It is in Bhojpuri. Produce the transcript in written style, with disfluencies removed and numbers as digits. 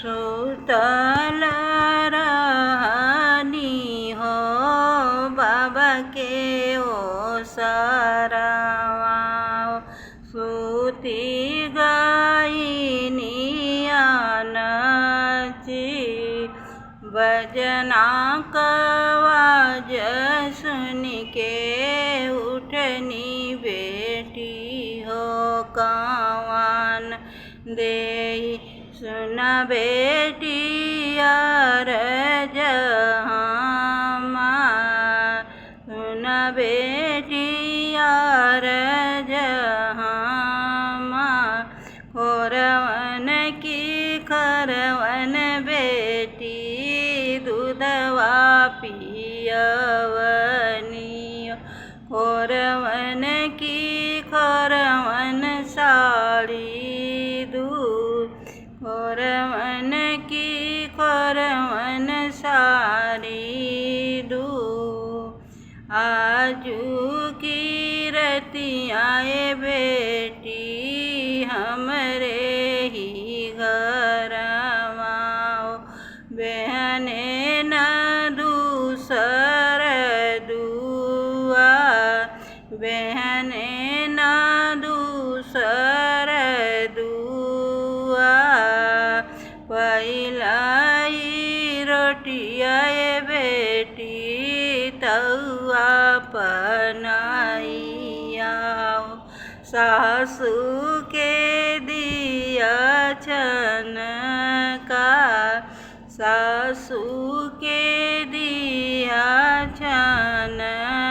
सुतल रहनी हो बाबा के ओसरवा, सूती गईनी नाची बजना कवाज सुन के उठनी बेटी हो कवन देई सुन बेटी अरजहमा, सुन बेटी अरजहमा, खोरवन की खरवन बेटी दूधवा पियवनी, खोरवन की खोरवन साड़ी दूध, खोरवन की खोरवन साड़ी दूध। आजू की रतियाए बेटी हमरे ही घरवा, बहने न दूसर दुआ, बहने न दूसर दुआ, पहिलाई रोटियाए बेटी तउआ पनाइया, सासू के दिया छनका, सासू के दिया छनका।